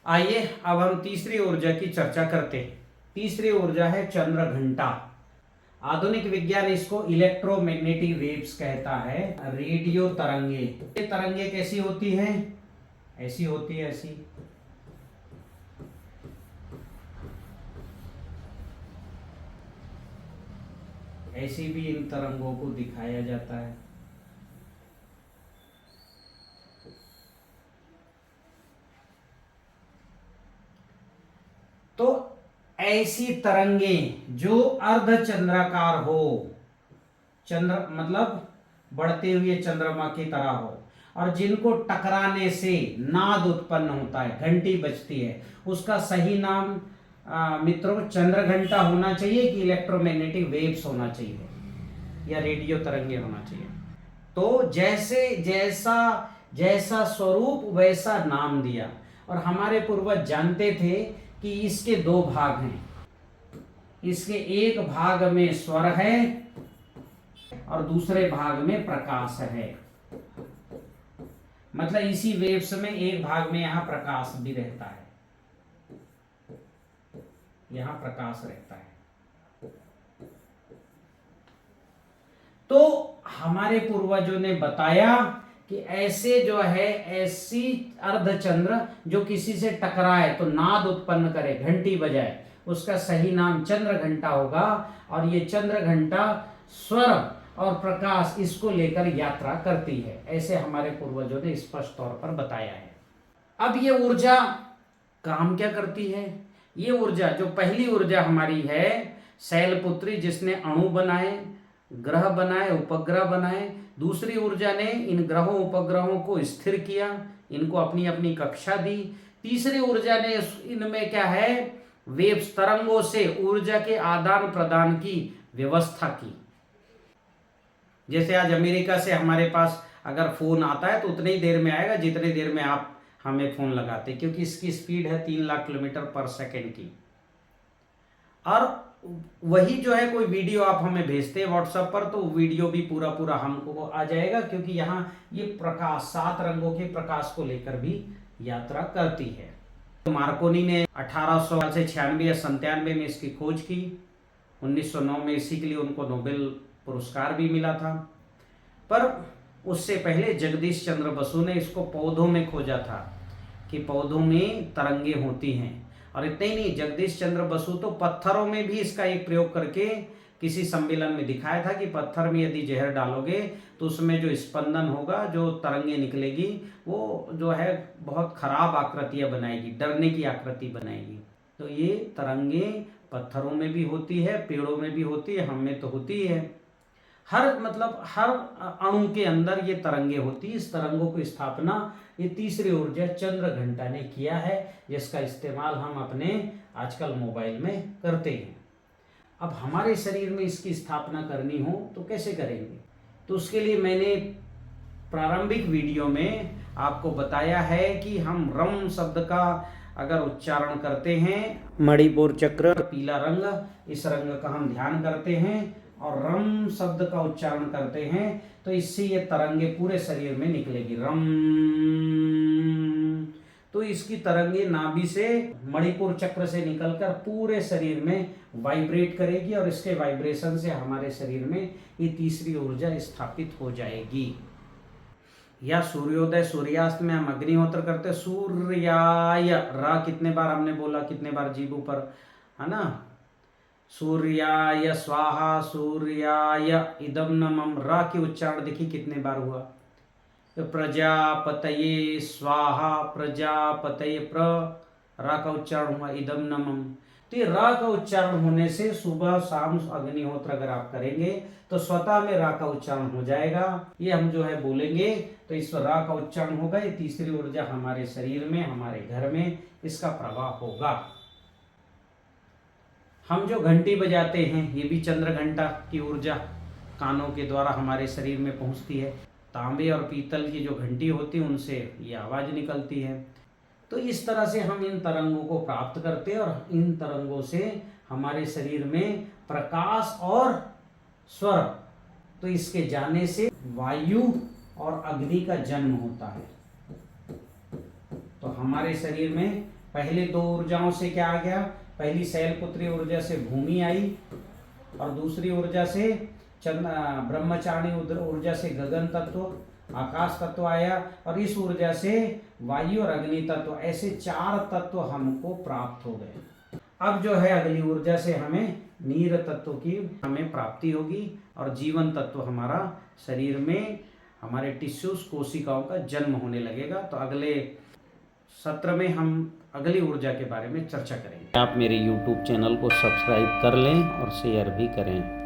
आइए अब हम तीसरी ऊर्जा की चर्चा करते हैं। तीसरी ऊर्जा है चंद्र घंटा। आधुनिक विज्ञान इसको इलेक्ट्रोमैग्नेटिक वेव्स कहता है, रेडियो तरंगे। ये तरंगे कैसी होती हैं? ऐसी होती है, ऐसी। ऐसी भी इन तरंगों को दिखाया जाता है। तो ऐसी तरंगे जो अर्धचंद्राकार हो, चंद्र मतलब बढ़ते हुए चंद्रमा की तरह हो, और जिनको टकराने से नाद उत्पन्न होता है, घंटी बजती है, उसका सही नाम मित्रों चंद्र घंटा होना चाहिए कि इलेक्ट्रोमैग्नेटिक वेव्स होना चाहिए या रेडियो तरंगे होना चाहिए। तो जैसे जैसा जैसा स्वरूप वैसा नाम दिया। और हमारे पूर्वज जानते थे कि इसके दो भाग हैं, इसके एक भाग में स्वर है और दूसरे भाग में प्रकाश है। मतलब इसी वेव्स में एक भाग में यहां प्रकाश भी रहता है, यहां प्रकाश रहता है। तो हमारे पूर्वजों ने बताया कि ऐसे जो है, ऐसी अर्धचंद्र जो किसी से टकराए तो नाद उत्पन्न करे, घंटी बजाए, उसका सही नाम चंद्र घंटा होगा। और ये चंद्र घंटा स्वर और प्रकाश इसको लेकर यात्रा करती है, ऐसे हमारे पूर्वजों ने स्पष्ट तौर पर बताया है। अब ये ऊर्जा काम क्या करती है? ये ऊर्जा जो पहली ऊर्जा हमारी है शैलपुत्री, जिसने अणु बनाए, ग्रह बनाए, उपग्रह बनाए। दूसरी ऊर्जा ने इन ग्रहों उपग्रहों को स्थिर किया, इनको अपनी अपनी कक्षा दी। तीसरी ऊर्जा ने इनमें क्या है, वेव्स तरंगों से ऊर्जा के आदान प्रदान की व्यवस्था की। जैसे आज अमेरिका से हमारे पास अगर फोन आता है तो उतनी ही देर में आएगा जितनी देर में आप हमें फोन लगाते, क्योंकि इसकी स्पीड है 3 लाख किलोमीटर पर सेकेंड की। और वही जो है कोई वीडियो आप हमें भेजते हैं व्हाट्सएप पर, तो वीडियो भी पूरा पूरा हमको आ जाएगा, क्योंकि यहाँ ये प्रकाश 7 रंगों के प्रकाश को लेकर भी यात्रा करती है। तो मार्कोनी ने 1800 से 96 या 97 में इसकी खोज की। 1909 में इसी के लिए उनको नोबेल पुरस्कार भी मिला था। पर उससे पहले जगदीश चंद्र बसु ने इसको पौधों में खोजा था कि पौधों में तरंगे होती हैं। और इतना ही नहीं, जगदीश चंद्र बसु तो पत्थरों में भी इसका एक प्रयोग करके किसी सम्मेलन में दिखाया था कि पत्थर में यदि जहर डालोगे तो उसमें जो स्पंदन होगा, जो तरंगे निकलेगी, वो जो है बहुत खराब आकृतियां बनाएगी, डरने की आकृति बनाएगी। तो ये तरंगे पत्थरों में भी होती है, पेड़ों में भी होती है, हम में तो होती है। हर अणु के अंदर ये तरंगे होती है। इस तरंगों की स्थापना ये तीसरी ऊर्जा चंद्र घंटा ने किया है, जिसका इस्तेमाल हम अपने आजकल मोबाइल में करते हैं। अब हमारे शरीर में इसकी स्थापना करनी हो तो कैसे करेंगे? तो उसके लिए मैंने प्रारंभिक वीडियो में आपको बताया है कि हम रम शब्द का अगर उच्चारण करते हैं, मणिपुर चक्र पीला रंग, इस रंग का हम ध्यान करते हैं और रम शब्द का उच्चारण करते हैं, तो इससे ये तरंगे पूरे शरीर में निकलेगी, रम। तो इसकी तरंगे नाभि से, मणिपुर चक्र से निकलकर पूरे शरीर में वाइब्रेट करेगी और इसके वाइब्रेशन से हमारे शरीर में ये तीसरी ऊर्जा स्थापित हो जाएगी। या सूर्योदय सूर्यास्त में हम अग्निहोत्र करते, सूर्याय, रा कितने बार हमने बोला, कितने बार जीभ ऊपर, है ना? सूर्याय स्वाहा, सूर्याय इदम नमः, रा की उच्चारण देखिए कितने बार हुआ। तो प्रजापतये स्वाहा, प्रजापतये, प्र रा का उच्चारण हुआ, इदम नमः। तो ये रा का उच्चारण होने से सुबह शाम अग्निहोत्र अगर आप करेंगे तो स्वतः में रा का उच्चारण हो जाएगा। ये हम जो है बोलेंगे तो इस रा का उच्चारण होगा। ये तीसरी ऊर्जा हमारे शरीर में, हमारे घर में इसका प्रवाह होगा। हम जो घंटी बजाते हैं ये भी चंद्र घंटा की ऊर्जा कानों के द्वारा हमारे शरीर में पहुंचती है। तांबे और पीतल की जो घंटी होती है उनसे ये आवाज निकलती है। तो इस तरह से हम इन तरंगों को प्राप्त करते हैं और इन तरंगों से हमारे शरीर में प्रकाश और स्वर, तो इसके जाने से वायु और अग्नि का जन्म होता है। तो हमारे शरीर में पहले दो ऊर्जाओं से क्या आ गया, पहली शैलपुत्री ऊर्जा से भूमि आई और दूसरी ऊर्जा से ब्रह्मचारिणी ऊर्जा से गगन तत्व आकाश तत्व आया और इस ऊर्जा से वायु और अग्नि तत्व, ऐसे 4 तत्व हमको प्राप्त हो गए। अब जो है अगली ऊर्जा से हमें नीर तत्व की हमें प्राप्ति होगी और जीवन तत्व हमारा शरीर में हमारे टिश्यूज कोशिकाओं का जन्म होने लगेगा। तो अगले सत्र में हम अगली ऊर्जा के बारे में चर्चा करेंगे। आप मेरे YouTube चैनल को सब्सक्राइब कर लें और शेयर भी करें।